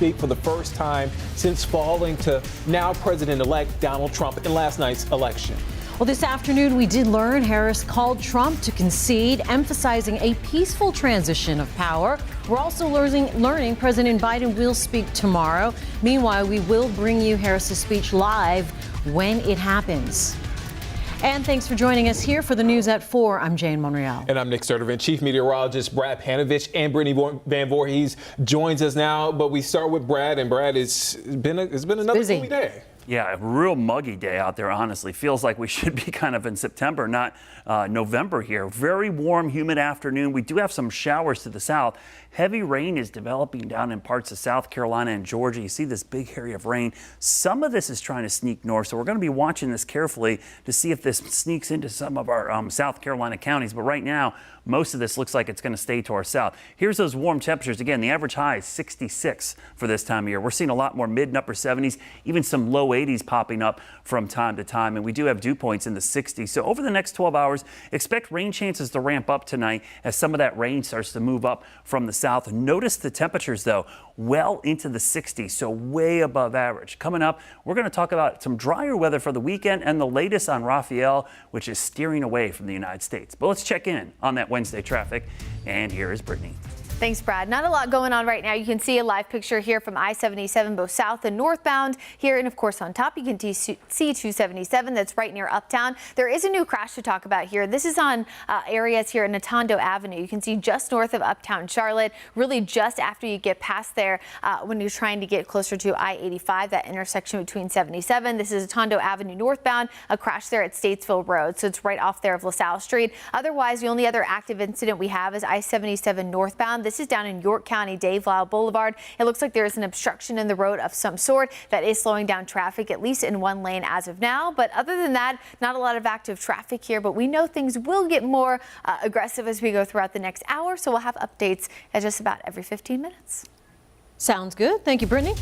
speak for the first time since falling to now President-elect Donald Trump in last night's election. Well, this afternoon we did learn Harris called Trump to concede, emphasizing a peaceful transition of power. We're also learning President Biden will speak tomorrow. Meanwhile, we will bring you Harris's speech live when it happens. And thanks for joining us here for the news at 4. I'm Jane Monreal. And I'm Nick Sturdivant. Chief Meteorologist Brad Panovich and Brittany Van Voorhees joins us now. But we start with Brad, and Brad, it's been another busy day. Yeah, a real muggy day out there, honestly. Feels like we should be kind of in September, not November here. Very warm, humid afternoon. We do have some showers to the south. Heavy rain is developing down in parts of South Carolina and Georgia. You see this big area of rain. Some of this is trying to sneak north, so we're going to be watching this carefully to see if this sneaks into some of our South Carolina counties. But right now, most of this looks like it's going to stay to our south. Here's those warm temperatures. Again, the average high is 66 for this time of year. We're seeing a lot more mid and upper 70s, even some low 80s popping up from time to time. And we do have dew points in the 60s. So over the next 12 hours, expect rain chances to ramp up tonight as some of that rain starts to move up from the south. Notice the temperatures, though, well into the 60s, so way above average. Coming up, we're going to talk about some drier weather for the weekend and the latest on Raphael, which is steering away from the United States. But let's check in on that Wednesday traffic. And here is Brittany. Thanks, Brad. Not a lot going on right now. You can see a live picture here from I-77, both south and northbound here. And of course, on top, you can see 277 that's right near Uptown. There is a new crash to talk about here. This is on areas here in Natondo Avenue. You can see just north of Uptown Charlotte, really just after you get past there when you're trying to get closer to I-85, that intersection between 77. This is Natondo Avenue northbound, a crash there at Statesville Road. So it's right off there of LaSalle Street. Otherwise, the only other active incident we have is I-77 northbound. This is down in York County, Dave Lyle Boulevard. It looks like there is an obstruction in the road of some sort that is slowing down traffic, at least in one lane as of now. But other than that, not a lot of active traffic here, but we know things will get more aggressive as we go throughout the next hour. So we'll have updates at just about every 15 minutes. Sounds good. Thank you, Brittany.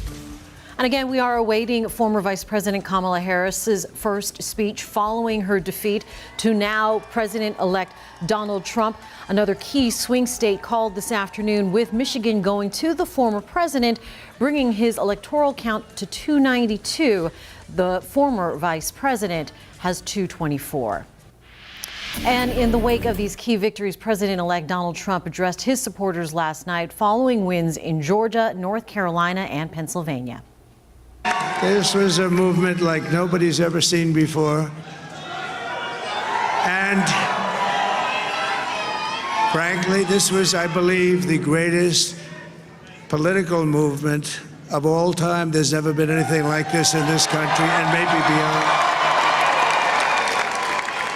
And again, we are awaiting former Vice President Kamala Harris's first speech following her defeat to now President-elect Donald Trump. Another key swing state called this afternoon, with Michigan going to the former president, bringing his electoral count to 292. The former vice president has 224. And in the wake of these key victories, President-elect Donald Trump addressed his supporters last night following wins in Georgia, North Carolina, and Pennsylvania. This was a movement like nobody's ever seen before. And frankly, this was, I believe, the greatest political movement of all time. There's never been anything like this in this country, and maybe beyond.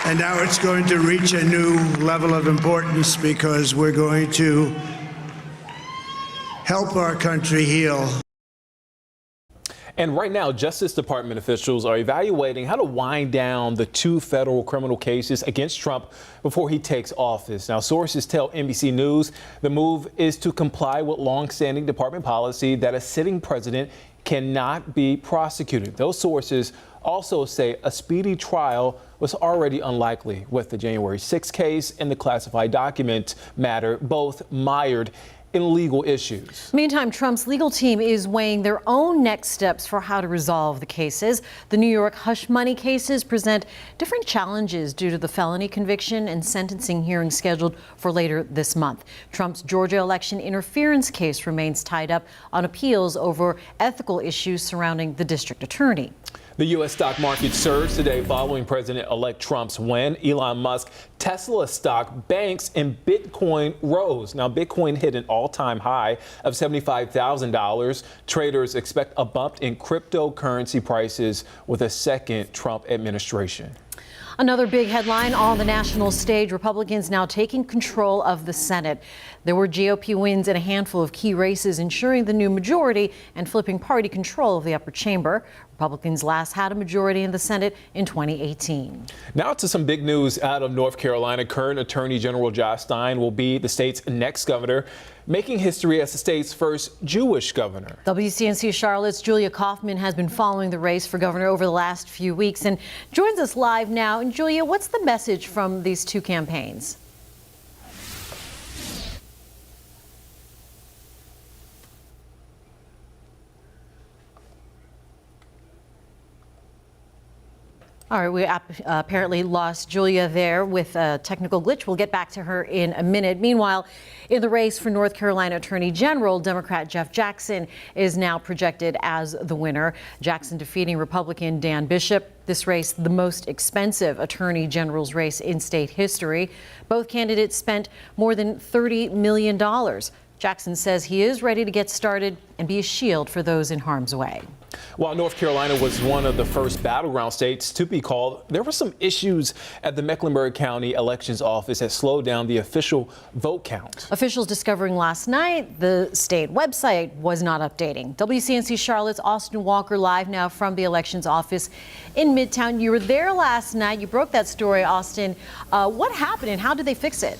And now it's going to reach a new level of importance because we're going to help our country heal. And right now, Justice Department officials are evaluating how to wind down the 2 federal criminal cases against Trump before he takes office. Now, sources tell NBC News the move is to comply with longstanding department policy that a sitting president cannot be prosecuted. Those sources also say a speedy trial was already unlikely with the January 6th case and the classified document matter, both mired in legal issues. Meantime, Trump's legal team is weighing their own next steps for how to resolve the cases. The New York hush money cases present different challenges due to the felony conviction and sentencing hearing scheduled for later this month. Trump's Georgia election interference case remains tied up on appeals over ethical issues surrounding the district attorney. The U.S. stock market surged today following President-elect Trump's win. Elon Musk, Tesla stock, banks, and Bitcoin rose. Now, Bitcoin hit an all-time high of $75,000. Traders expect a bump in cryptocurrency prices with a second Trump administration. Another big headline on the national stage, Republicans now taking control of the Senate. There were GOP wins in a handful of key races, ensuring the new majority and flipping party control of the upper chamber. Republicans last had a majority in the Senate in 2018. Now to some big news out of North Carolina. Current Attorney General Josh Stein will be the state's next governor, making history as the state's first Jewish governor. WCNC Charlotte's Julia Kaufman has been following the race for governor over the last few weeks and joins us live now. And Julia, what's the message from these two campaigns? All right, we apparently lost Julia there with a technical glitch. We'll get back to her in a minute. Meanwhile, in the race for North Carolina Attorney General, Democrat Jeff Jackson is now projected as the winner. Jackson defeating Republican Dan Bishop. This race, the most expensive Attorney General's race in state history. Both candidates spent more than $30 million. Jackson says he is ready to get started and be a shield for those in harm's way. While North Carolina was one of the first battleground states to be called, there were some issues at the Mecklenburg County Elections Office that slowed down the official vote count. Officials discovering last night the state website was not updating. WCNC Charlotte's Austin Walker live now from the Elections Office in Midtown. You were there last night. You broke that story, Austin. What happened and how did they fix it?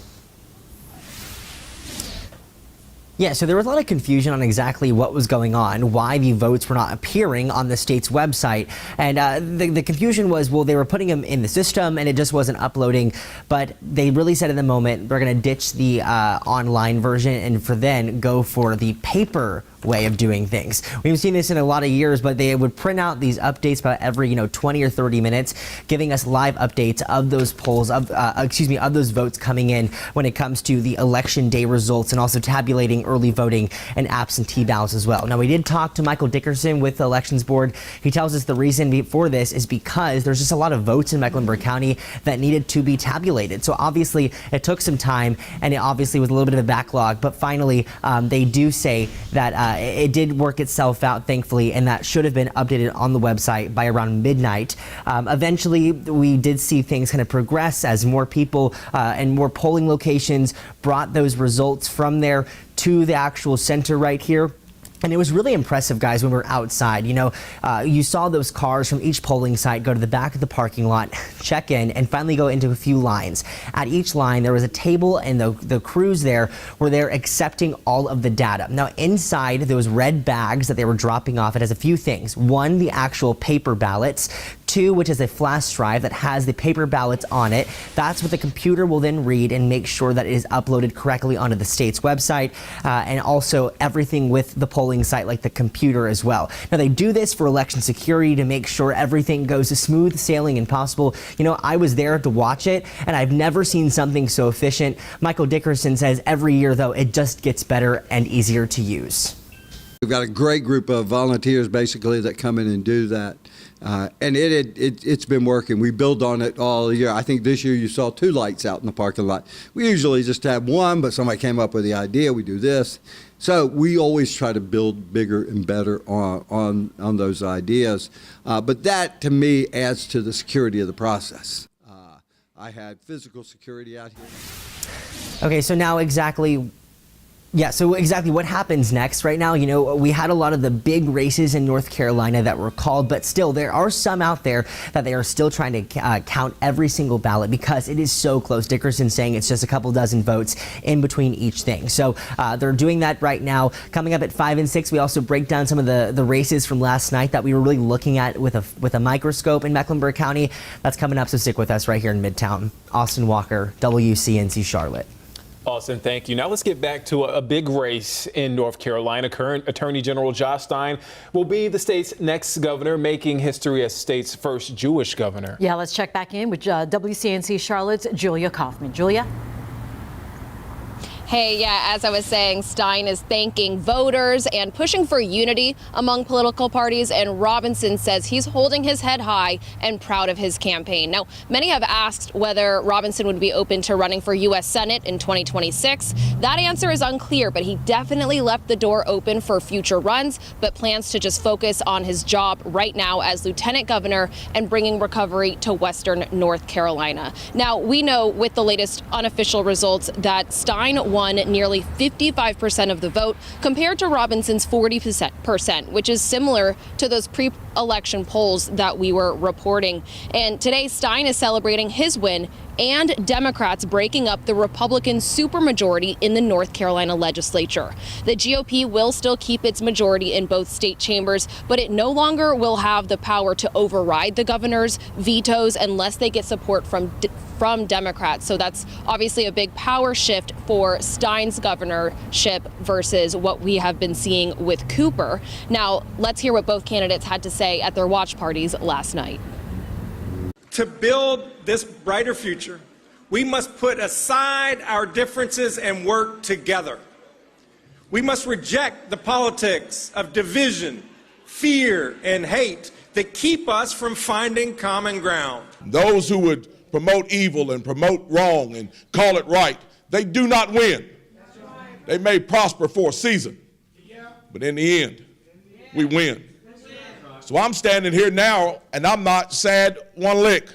Yeah, so there was a lot of confusion on exactly what was going on, why the votes were not appearing on the state's website. And the confusion was, well, they were putting them in the system and it just wasn't uploading. But they really said in the moment, they're going to ditch the online version and for then go for the paper way of doing things. We've seen this in a lot of years, but they would print out these updates about every 20 or 30 minutes, giving us live updates of those polls, of those votes coming in when it comes to the election day results and also tabulating early voting and absentee ballots as well. Now, we did talk to Michael Dickerson with the Elections Board. He tells us the reason for this is because there's just a lot of votes in Mecklenburg County that needed to be tabulated. So obviously it took some time and it obviously was a little bit of a backlog, but finally they do say that it did work itself out, thankfully, and that should have been updated on the website by around midnight. Eventually, we did see things kind of progress as more people and more polling locations brought those results from there to the actual center right here. And it was really impressive, guys, when we were outside. You saw those cars from each polling site go to the back of the parking lot, check in, and finally go into a few lines. At each line, there was a table, and the crews there were there accepting all of the data. Now, inside those red bags that they were dropping off, it has a few things. One, the actual paper ballots. Two, which is a flash drive that has the paper ballots on it. That's what the computer will then read and make sure that it is uploaded correctly onto the state's website, and also everything with the polling site, like the computer as well. Now, they do this for election security to make sure everything goes as smooth sailing and possible. I was there to watch it, and I've never seen something so efficient. Michael Dickerson says every year, though, it just gets better and easier to use. We've got a great group of volunteers, basically, that come in and do that. And it's been working. We build on it all year. I think this year you saw 2 lights out in the parking lot. We usually just have 1, but somebody came up with the idea. We do this. So we always try to build bigger and better on those ideas. But that, to me, adds to the security of the process. I had physical security out here. Okay, so now exactly what happens next? Right now, we had a lot of the big races in North Carolina that were called, but still there are some out there that they are still trying to count every single ballot because it is so close. Dickerson saying it's just a couple dozen votes in between each thing. So they're doing that right now. Coming up at 5 and 6, we also break down some of the races from last night that we were really looking at with a microscope in Mecklenburg County. That's coming up, so stick with us right here in Midtown. Austin Walker, WCNC Charlotte. Austin, thank you. Now let's get back to a big race in North Carolina. Current Attorney General Josh Stein will be the state's next governor, making history as state's first Jewish governor. Yeah, let's check back in with WCNC Charlotte's Julia Kaufman. Julia? Hey, yeah, as I was saying, Stein is thanking voters and pushing for unity among political parties, and Robinson says he's holding his head high and proud of his campaign. Now, many have asked whether Robinson would be open to running for U.S. Senate in 2026. That answer is unclear, but he definitely left the door open for future runs, but plans to just focus on his job right now as lieutenant governor and bringing recovery to Western North Carolina. Now, we know with the latest unofficial results that Stein won nearly 55% of the vote compared to Robinson's 40%, which is similar to those pre-election polls that we were reporting. And today, Stein is celebrating his win and Democrats breaking up the Republican supermajority in the North Carolina legislature. The GOP will still keep its majority in both state chambers, but it no longer will have the power to override the governor's vetoes unless they get support from Democrats. So that's obviously a big power shift for Stein's governorship versus what we have been seeing with Cooper. Now, let's hear what both candidates had to say at their watch parties last night. To build this brighter future, we must put aside our differences and work together. We must reject the politics of division, fear, and hate that keep us from finding common ground. Those who would promote evil and promote wrong and call it right, they do not win. They may prosper for a season, but in the end, we win. So I'm standing here now, and I'm not sad one lick.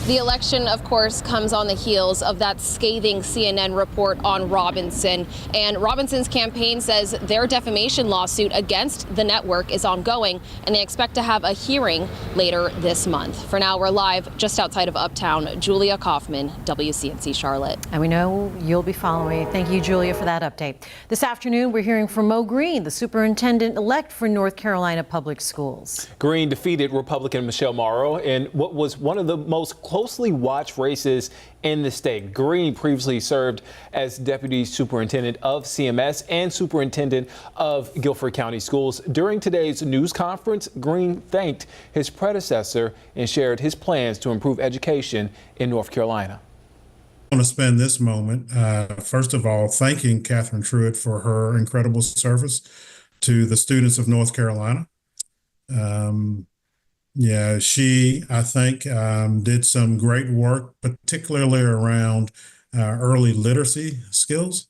The election, of course, comes on the heels of that scathing CNN report on Robinson. And Robinson's campaign says their defamation lawsuit against the network is ongoing, and they expect to have a hearing later this month. For now, we're live just outside of Uptown. Julia Kaufman, WCNC Charlotte. And we know you'll be following. Thank you, Julia, for that update. This afternoon, we're hearing from Mo Green, the superintendent-elect for North Carolina Public Schools. Green defeated Republican Michelle Morrow in what was one of the most closely watched races in the state. Green previously served as deputy superintendent of CMS and superintendent of Guilford County Schools. During today's news conference, Green thanked his predecessor and shared his plans to improve education in North Carolina. I want to spend this moment, first of all, thanking Catherine Truitt for her incredible service to the students of North Carolina. Yeah, she, I think, did some great work, particularly around early literacy skills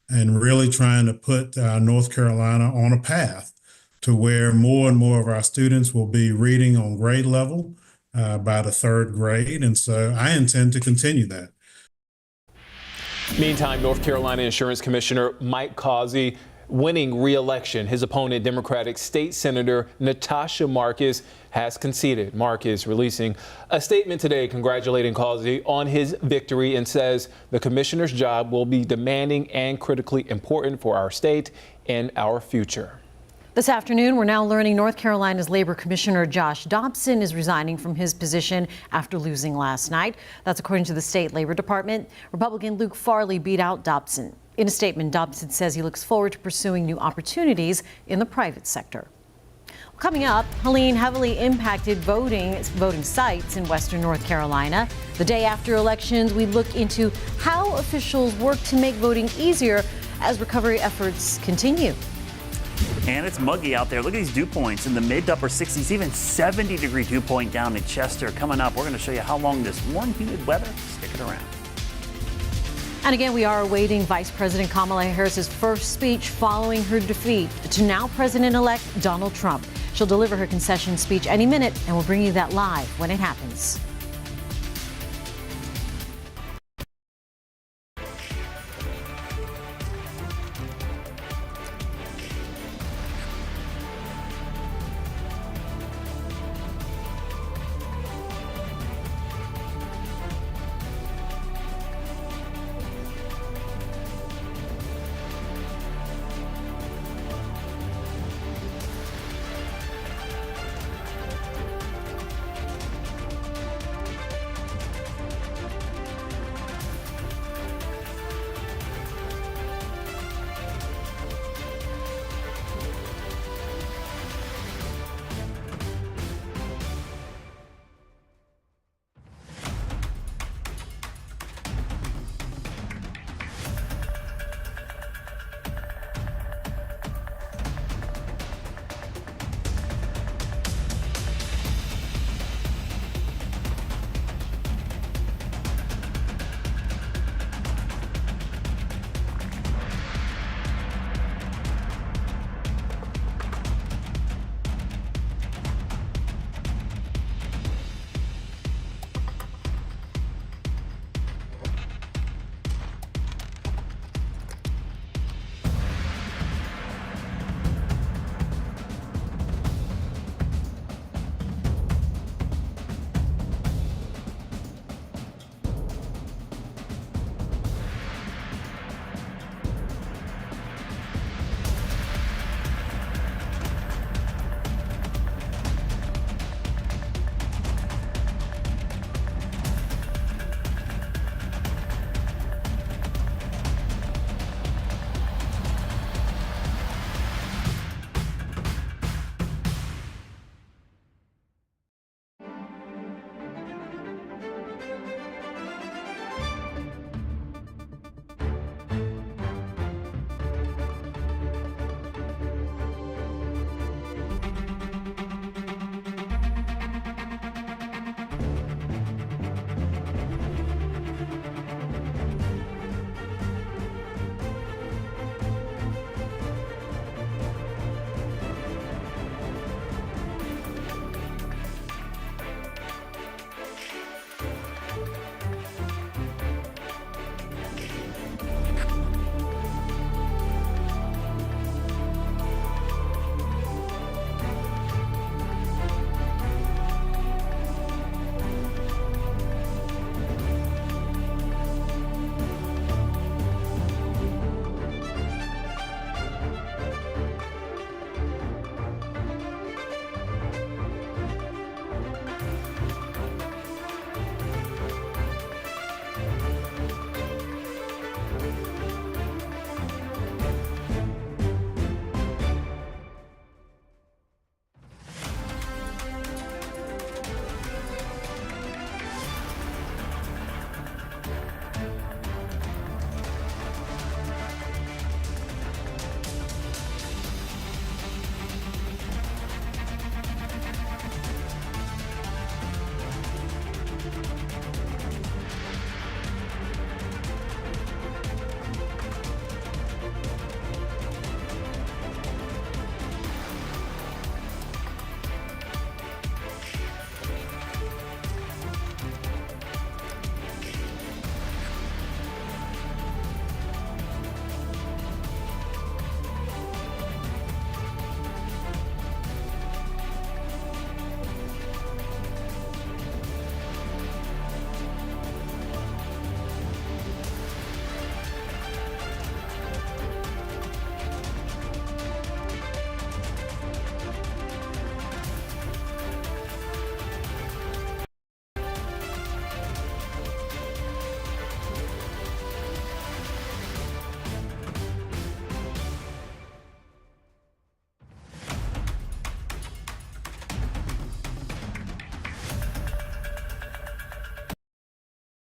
and really trying to put North Carolina on a path to where more and more of our students will be reading on grade level by the third grade. And so I intend to continue that. Meantime, North Carolina Insurance Commissioner Mike Causey winning re-election. His opponent, Democratic State Senator Natasha Marcus, has conceded. Marcus releasing a statement today congratulating Causey on his victory and says the commissioner's job will be demanding and critically important for our state and our future. This afternoon, we're now learning North Carolina's Labor Commissioner Josh Dobson is resigning from his position after losing last night. That's according to the state Labor Department. Republican Luke Farley beat out Dobson. In a statement, Dobson says he looks forward to pursuing new opportunities in the private sector. Coming up, Helene, heavily impacted voting sites in western North Carolina. The day after elections, we look into how officials work to make voting easier as recovery efforts continue. And it's muggy out there. Look at these dew points in the mid to upper 60s, even 70-degree dew point down in Chester. Coming up, we're going to show you how long this warm, humid weather is sticking around. And again, we are awaiting Vice President Kamala Harris's first speech following her defeat to now President-elect Donald Trump. She'll deliver her concession speech any minute, and we'll bring you that live when it happens.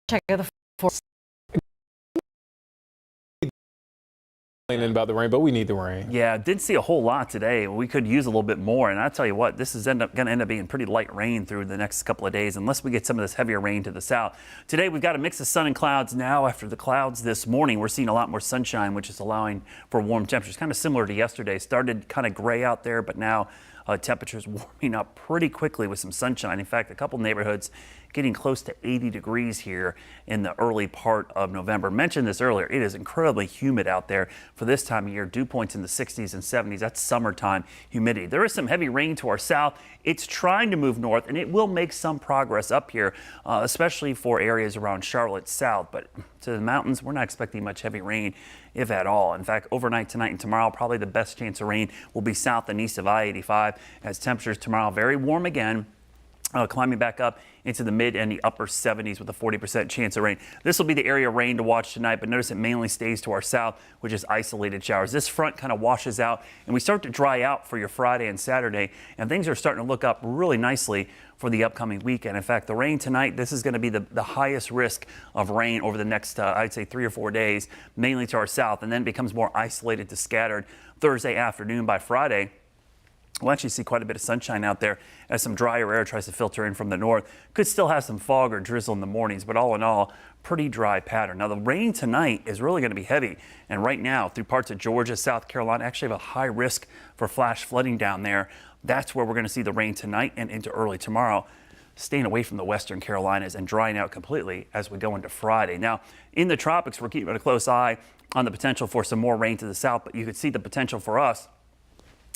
check the forecast. About the rain, but we need the rain. Yeah, did see a whole lot today. We could use a little bit more, and I tell you what, this is going to end up being pretty light rain through the next couple of days, unless we get some of this heavier rain to the south. Today we've got a mix of sun and clouds. Now, after the clouds this morning, we're seeing a lot more sunshine, which is allowing for warm temperatures, kind of similar to yesterday. Started kind of gray out there, but now temperatures warming up pretty quickly with some sunshine. In fact, a couple neighborhoods getting close to 80 degrees here in the early part of November. Mentioned this earlier, it is incredibly humid out there for this time of year. Dew points in the 60s and 70s. That's summertime humidity. There is some heavy rain to our south. It's trying to move north, and it will make some progress up here, especially for areas around Charlotte South. But to the mountains, we're not expecting much heavy rain, if at all. In fact, overnight tonight and tomorrow, probably the best chance of rain will be south and east of I-85, as temperatures tomorrow very warm again. Climbing back up into the mid and the upper 70s with a 40% chance of rain. This will be the area of rain to watch tonight, but notice it mainly stays to our south, which is isolated showers. This front kind of washes out, and we start to dry out for your Friday and Saturday, and things are starting to look up really nicely for the upcoming weekend. In fact, the rain tonight, this is going to be the highest risk of rain over the next, I'd say, 3 or 4 days, mainly to our south, and then becomes more isolated to scattered Thursday afternoon. By Friday, we'll actually see quite a bit of sunshine out there as some drier air tries to filter in from the north. Could still have some fog or drizzle in the mornings, but all in all, pretty dry pattern. Now, the rain tonight is really going to be heavy, and right now through parts of Georgia, South Carolina, actually have a high risk for flash flooding down there. That's where we're going to see the rain tonight and into early tomorrow, staying away from the western Carolinas and drying out completely as we go into Friday. Now, in the tropics, we're keeping a close eye on the potential for some more rain to the south, but you could see the potential for us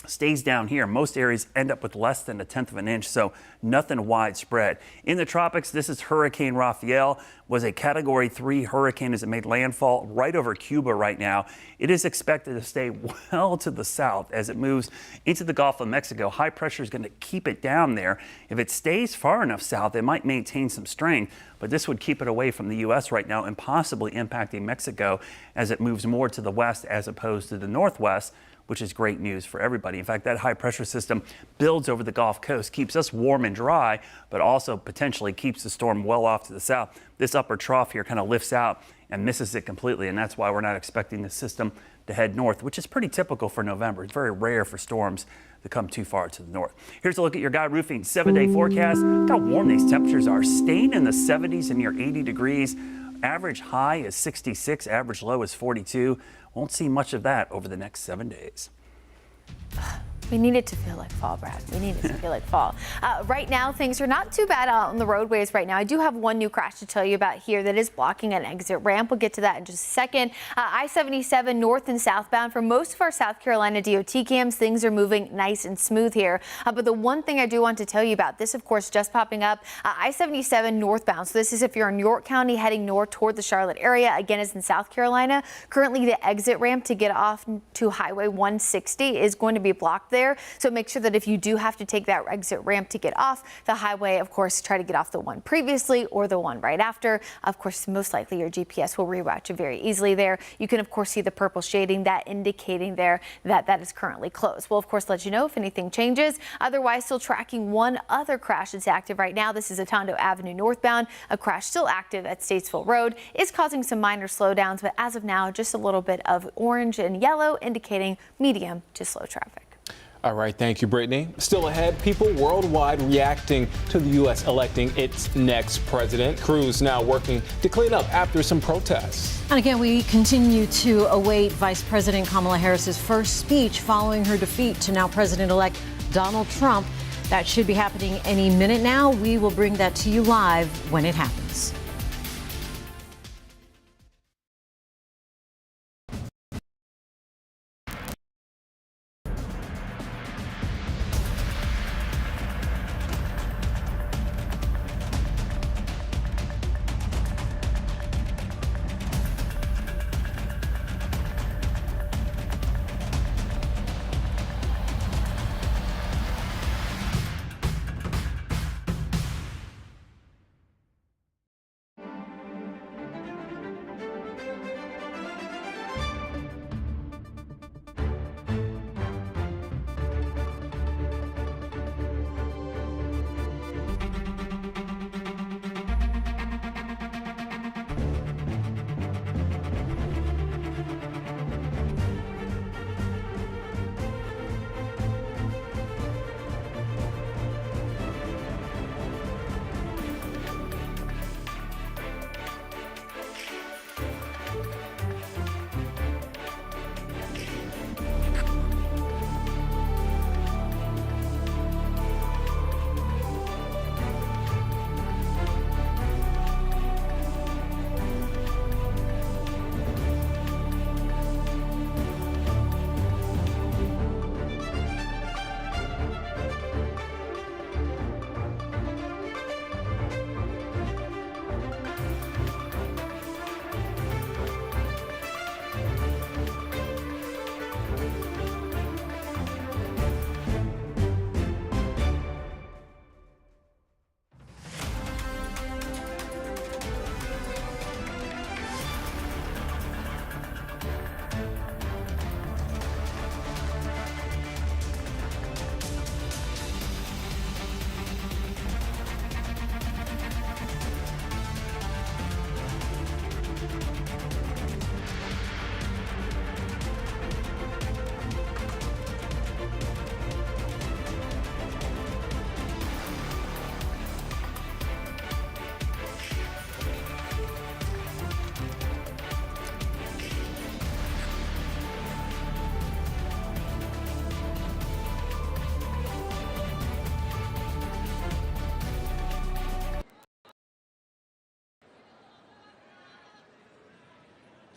stays down here. Most areas end up with less than 1/10 of an inch, so nothing widespread. In the tropics, this is Hurricane Rafael, was a Category 3 hurricane as it made landfall right over Cuba right now. It is expected to stay well to the south as it moves into the Gulf of Mexico. High pressure is going to keep it down there. If it stays far enough south, it might maintain some strength, but this would keep it away from the U.S. right now and possibly impacting Mexico as it moves more to the west as opposed to the northwest, which is great news for everybody. In fact, that high pressure system builds over the Gulf Coast, keeps us warm and dry, but also potentially keeps the storm well off to the south. This upper trough here kind of lifts out and misses it completely, and that's why we're not expecting the system to head north, which is pretty typical for November. It's very rare for storms to come too far to the north. Here's a look at your Guy Roofing 7-day forecast. Look how warm these temperatures are, staying in the 70s and near 80 degrees. Average high is 66, average low is 42. Won't see much of that over the next 7 days. We need it to feel like fall, Brad. We need it to feel like fall. Right now, things are not too bad out on the roadways right now. I do have one new crash to tell you about here that is blocking an exit ramp. We'll get to that in just a second. I-77 north and southbound. For most of our South Carolina DOT cams, things are moving nice and smooth here. But the one thing I do want to tell you about, this, of course, just popping up, I-77 northbound. So this is if you're in York County heading north toward the Charlotte area. Again, is in South Carolina. Currently, the exit ramp to get off to Highway 160 is going to be blocked there. So make sure that if you do have to take that exit ramp to get off the highway, of course, try to get off the one previously or the one right after. Of course, most likely your GPS will reroute you very easily there. You can, of course, see the purple shading, that indicating there that that is currently closed. We'll, of course, let you know if anything changes. Otherwise, still tracking one other crash that's active right now. This is Atondo Avenue northbound. A crash still active at Statesville Road is causing some minor slowdowns, but as of now, just a little bit of orange and yellow indicating medium to slow traffic. All right, thank you, Brittany. Still ahead, people worldwide reacting to the U.S. electing its next president. Crews now working to clean up after some protests. And again, we continue to await Vice President Kamala Harris's first speech following her defeat to now President-elect Donald Trump. That should be happening any minute now. We will bring that to you live when it happens.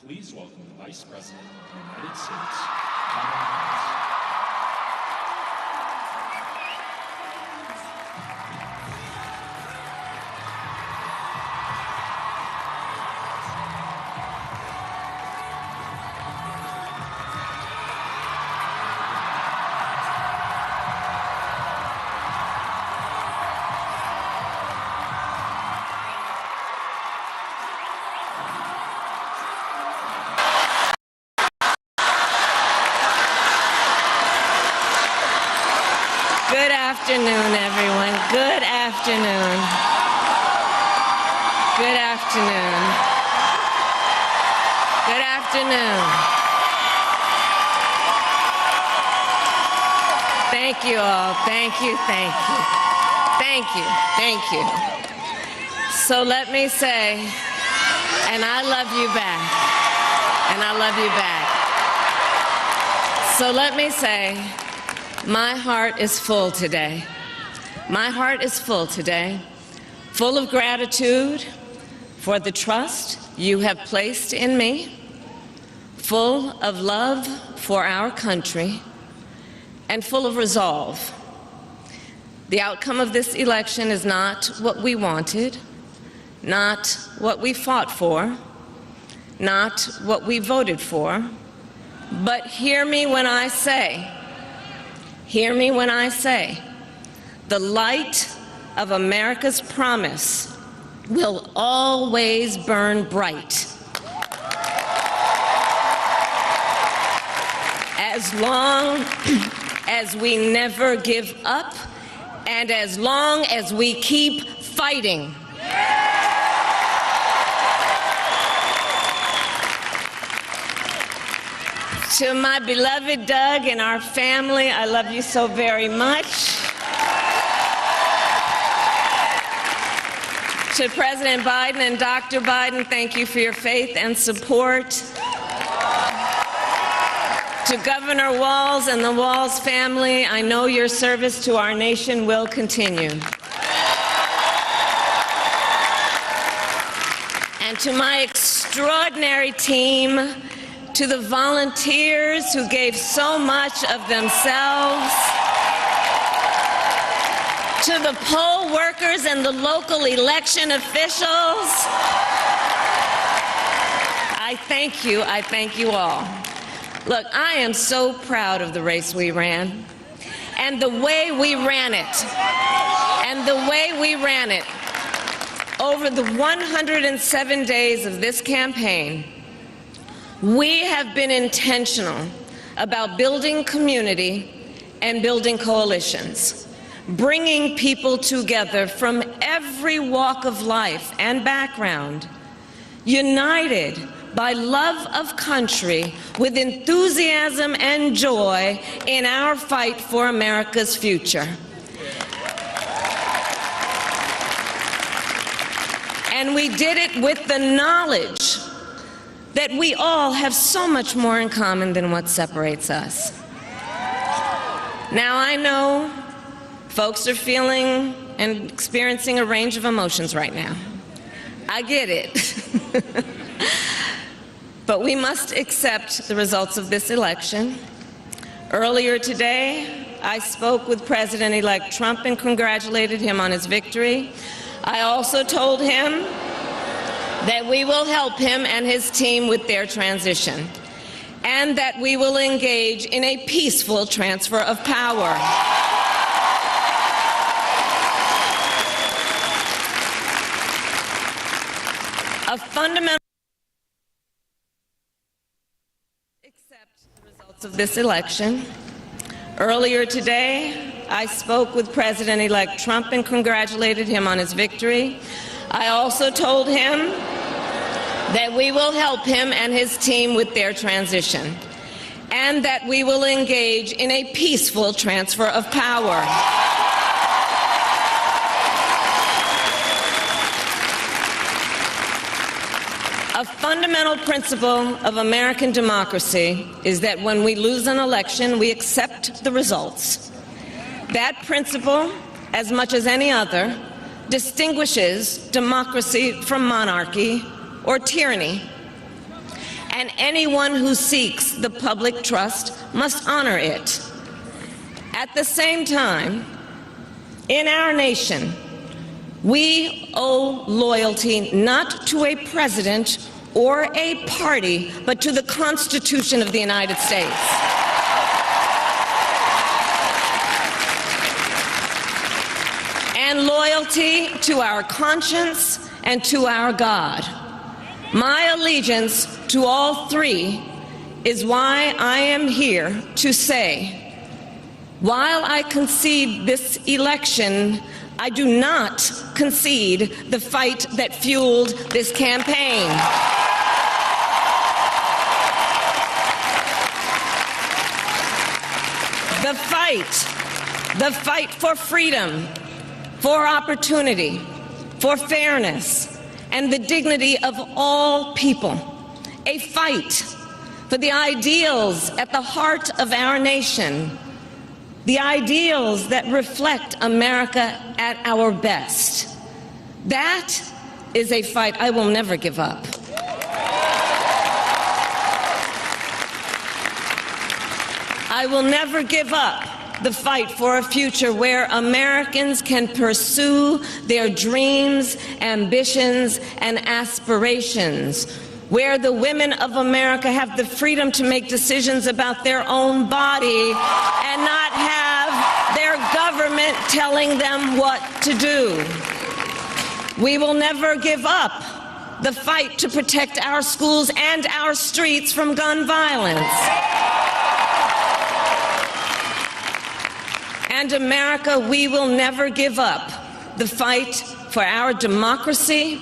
Please welcome the Vice President of the United States, Kamala Harris. Good afternoon, everyone. Good afternoon. Good afternoon. Good afternoon. Thank you all. Thank you, thank you. Thank you, thank you. So let me say, and I love you back. And I love you back. So let me say, my heart is full today. My heart is full today, full of gratitude for the trust you have placed in me, full of love for our country, and full of resolve. The outcome of this election is not what we wanted, not what we fought for, not what we voted for, but hear me when I say, the light of America's promise will always burn bright. As long as we never give up and as long as we keep fighting. To my beloved Doug and our family, I love you so very much. To President Biden and Dr. Biden, thank you for your faith and support. To Governor Walz and the Walz family, I know your service to our nation will continue. And to my extraordinary team, to the volunteers who gave so much of themselves, to the poll workers and the local election officials, I thank you all. Look, I am so proud of the race we ran and the way we ran it, over the 107 days of this campaign. We have been intentional about building community and building coalitions, bringing people together from every walk of life and background, united by love of country with enthusiasm and joy in our fight for America's future. And we did it with the knowledge that we all have so much more in common than what separates us. Now, I know folks are feeling and experiencing a range of emotions right now. I get it. But we must accept the results of this election. Earlier today, I spoke with President-elect Trump and congratulated him on his victory. I also told him that we will help him and his team with their transition, and that we will engage in a peaceful transfer of power. A fundamental accept the results of this election. Earlier today, I spoke with President-elect Trump and congratulated him on his victory. I also told him that we will help him and his team with their transition, and that we will engage in a peaceful transfer of power. A fundamental principle of American democracy is that when we lose an election, we accept the results. That principle, as much as any other, distinguishes democracy from monarchy or tyranny. and anyone who seeks the public trust must honor it. At the same time, in our nation, we owe loyalty not to a president or a party, but to the Constitution of the United States. And loyalty to our conscience and to our God. My allegiance to all three is why I am here to say, while I concede this election, I do not concede the fight that fueled this campaign. The fight for freedom, for opportunity, for fairness, and the dignity of all people. A fight for the ideals at the heart of our nation, the ideals that reflect America at our best. That is a fight I will never give up. I will never give up the fight for a future where Americans can pursue their dreams, ambitions, and aspirations, where the women of America have the freedom to make decisions about their own body and not have their government telling them what to do. We will never give up the fight to protect our schools and our streets from gun violence. And America, we will never give up the fight for our democracy,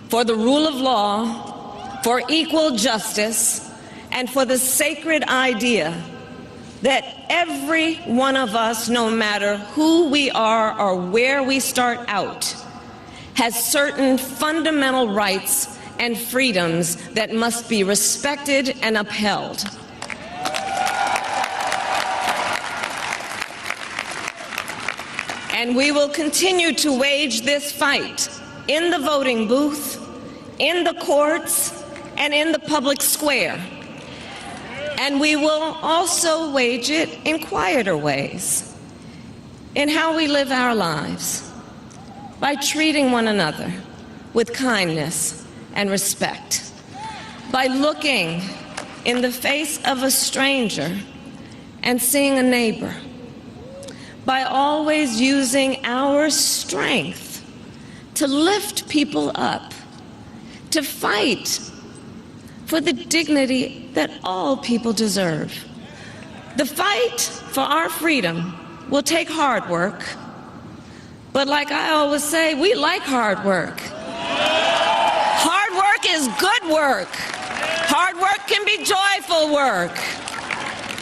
for the rule of law, for equal justice, and for the sacred idea that every one of us, no matter who we are or where we start out, has certain fundamental rights and freedoms that must be respected and upheld. And we will continue to wage this fight in the voting booth, in the courts, and in the public square. And we will also wage it in quieter ways, in how we live our lives, by treating one another with kindness and respect, by looking in the face of a stranger and seeing a neighbor, by always using our strength to lift people up, to fight for the dignity that all people deserve. The fight for our freedom will take hard work, but like I always say, we like hard work. Hard work is good work. Hard work can be joyful work.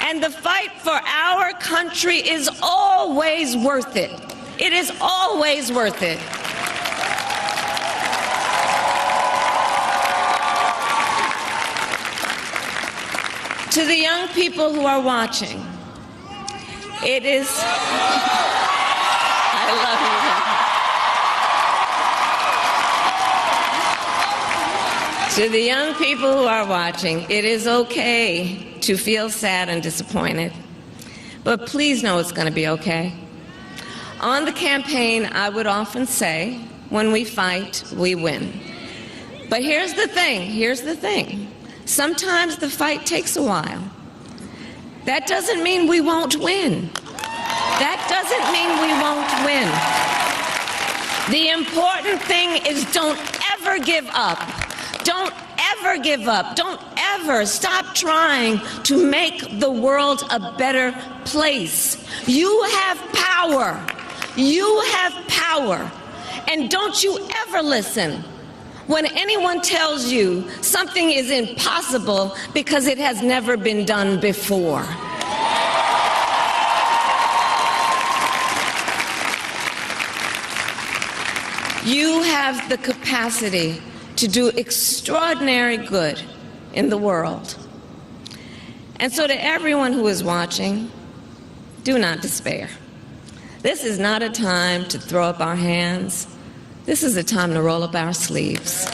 And the fight for our country is always worth it. It is always worth it. To the young people who are watching, it is... I love you. To the young people who are watching, it is okay to feel sad and disappointed, but please know it's going to be okay. On the campaign, I would often say, when we fight, we win. But here's the thing. Sometimes the fight takes a while. That doesn't mean we won't win. That doesn't mean we won't win. The important thing is don't ever give up. Don't ever give up. Don't ever stop trying to make the world a better place. You have power. You have power. And don't you ever listen when anyone tells you something is impossible because it has never been done before. You have the capacity to do extraordinary good in the world. And so to everyone who is watching, do not despair. This is not a time to throw up our hands. This is a time to roll up our sleeves.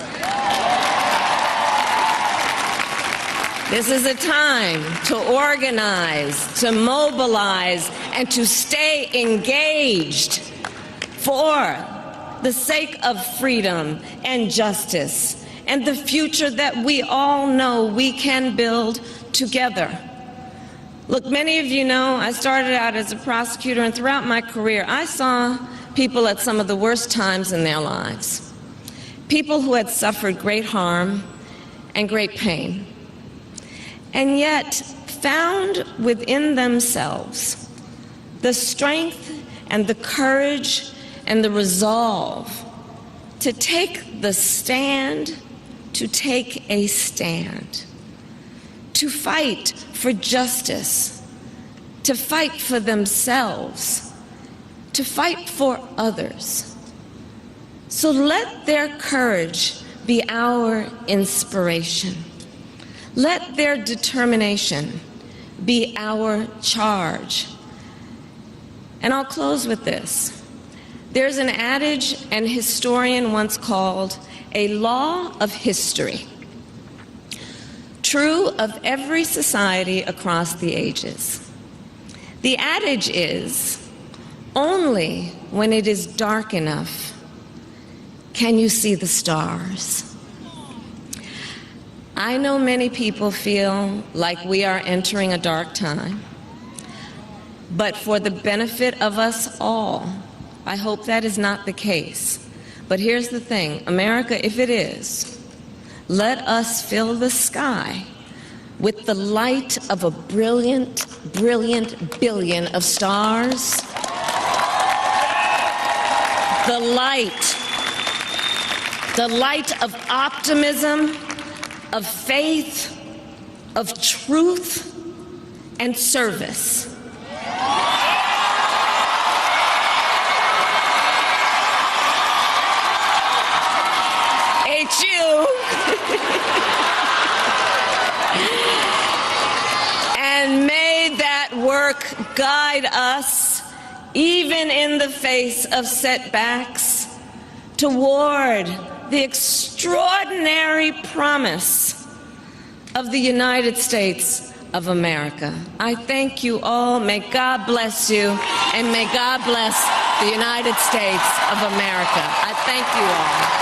This is a time to organize, to mobilize, and to stay engaged for the sake of freedom and justice and the future that we all know we can build together. Look, many of you know I started out as a prosecutor, and throughout my career, I saw people at some of the worst times in their lives. People who had suffered great harm and great pain, and yet found within themselves the strength and the courage and the resolve to take the stand, to take a stand, to fight for justice, to fight for themselves, to fight for others. So let their courage be our inspiration. Let their determination be our charge. And I'll close with this. There's an adage an historian once called a law of history, true of every society across the ages. The adage is, only when it is dark enough can you see the stars. I know many people feel like we are entering a dark time, but for the benefit of us all, I hope that is not the case. But here's the thing, America, if it is, let us fill the sky with the light of a brilliant, brilliant billion of stars. The light of optimism, of faith, of truth, and service. H.U. And may that work guide us, even in the face of setbacks, toward the extraordinary promise of the United States of America. I thank you all. May God bless you, and may God bless the United States of America. I thank you all.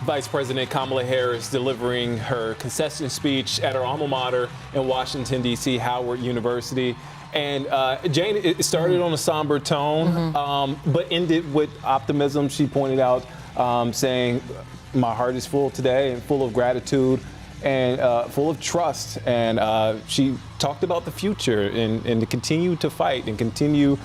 Vice President Kamala Harris delivering her concession speech at her alma mater in Washington, D.C., Howard University. And Jane, it started on a somber tone, but ended with optimism. She pointed out, saying, my heart is full today and full of gratitude and full of trust. And she talked about the future and to continue to fight and continue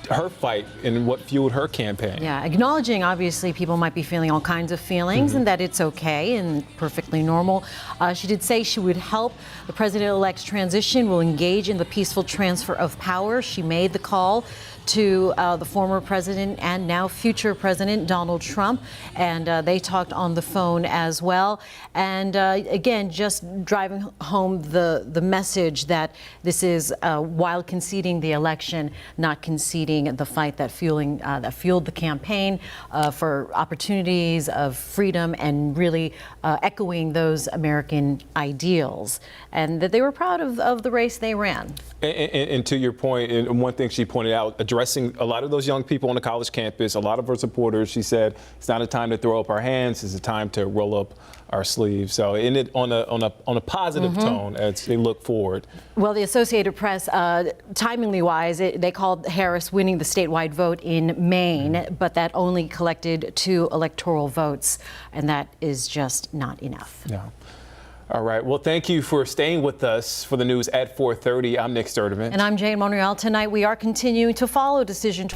her fight and what fueled her campaign. Yeah, acknowledging obviously people might be feeling all kinds of feelings and that it's okay and perfectly normal. She did say she would help the president-elect's transition, will engage in the peaceful transfer of power. She made the call to the former president and now future president Donald Trump, and they talked on the phone as well. And again, just driving home the message that this is while conceding the election, not conceding the fight that fueled the campaign for opportunities of freedom and really echoing those American ideals, and that they were proud of the race they ran. And to your point, and one thing she pointed out, addressing a lot of those young people on the college campus, a lot of her supporters, she said, it's not a time to throw up our hands, it's a time to roll up our sleeves. So in it on a positive tone as they look forward. Well, the Associated Press, timingly wise, they called Harris winning the statewide vote in Maine, but that only collected 2 electoral votes, and that is just not enough. Yeah. All right. Well, thank you for staying with us for the news at 4:30. I'm Nick Sturdivant. And I'm Jane Monreal. Tonight, we are continuing to follow Decision